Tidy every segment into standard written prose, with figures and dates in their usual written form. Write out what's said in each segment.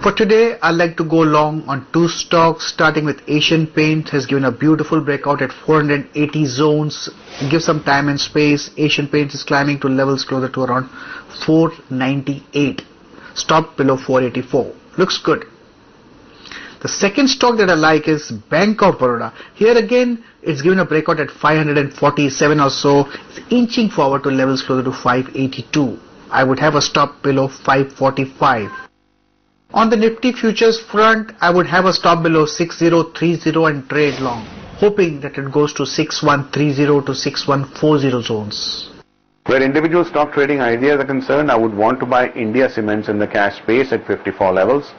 For today, I'd like to go long on two stocks, starting with Asian Paints. Has given a beautiful breakout at 480 zones. Give some time and space. Asian Paints is climbing to levels closer to around 498. Stop below 484. Looks good. The second stock that I like is Bank of Baroda. Here again, it's given a breakout at 547 or so. It's inching forward to levels closer to 582. I would have a stop below 545. On the Nifty futures front, I would have a stop below 6030 and trade long, hoping that it goes to 6130 to 6140 zones. Where individual stock trading ideas are concerned, I would want to buy India Cements in the cash space at 54 levels.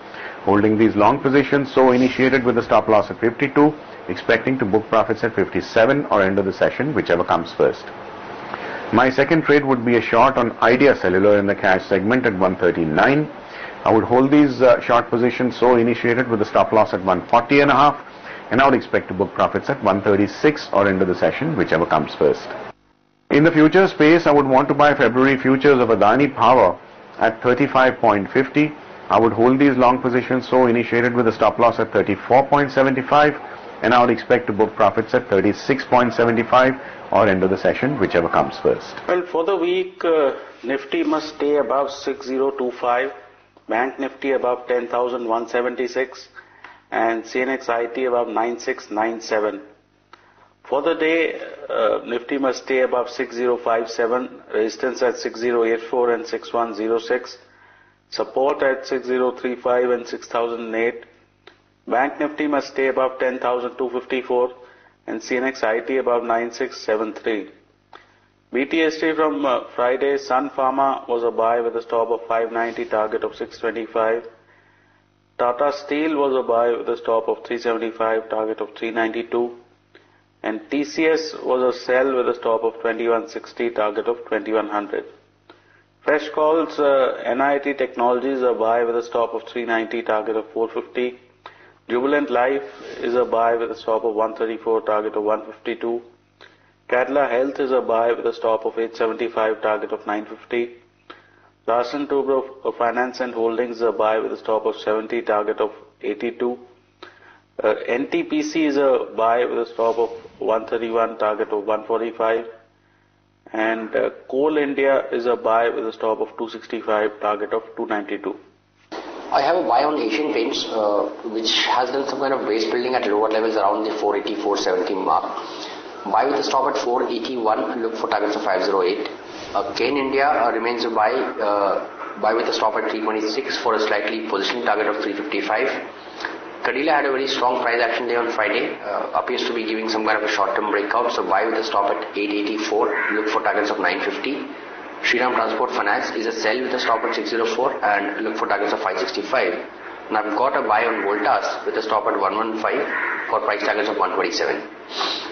Holding these long positions, so initiated with a stop loss at 52, expecting to book profits at 57 or end of the session, whichever comes first. My second trade would be a short on Idea Cellular in the cash segment at 139. I would hold these short positions, so initiated with a stop loss at 140.5, and I would expect to book profits at 136 or end of the session, whichever comes first. In the futures space, I would want to buy February futures of Adani Power at 35.50. I would hold these long positions, so initiated with a stop loss at 34.75, and I would expect to book profits at 36.75 or end of the session, whichever comes first. Well, for the week, Nifty must stay above 6025, Bank Nifty above 10,176, and CNX IT above 9697. For the day, Nifty must stay above 6057, resistance at 6084 and 6106. Support at 6035 and 6008. Bank Nifty must stay above 10,254 and CNX IT above 9673. BTST from Friday, Sun Pharma was a buy with a stop of 590, target of 625. Tata Steel was a buy with a stop of 375, target of 392. And TCS was a sell with a stop of 2160, target of 2100. Fresh calls, NIT Technologies a buy with a stop of 390, target of 450. Jubilant Life is a buy with a stop of 134, target of 152. Cadila Health is a buy with a stop of 875, target of 950. Larsen Toubro Finance and Holdings is a buy with a stop of 70, target of 82. NTPC is a buy with a stop of 131, target of 145. And Coal India is a buy with a stop of 265, target of 292. I have a buy on Asian Paints, which has done some kind of base building at lower levels around the 480, 470 mark. Buy with a stop at 481 and look for targets of 508. Kane India remains a buy with a stop at 326 for a slightly positioned target of 355. Cadila had a very strong price action day on Friday, appears to be giving some kind of a short-term breakout, so buy with a stop at 884, look for targets of 950. Shriram Transport Finance is a sell with a stop at 604 and look for targets of 565. And I've got a buy on Voltas with a stop at 115 for price targets of 127.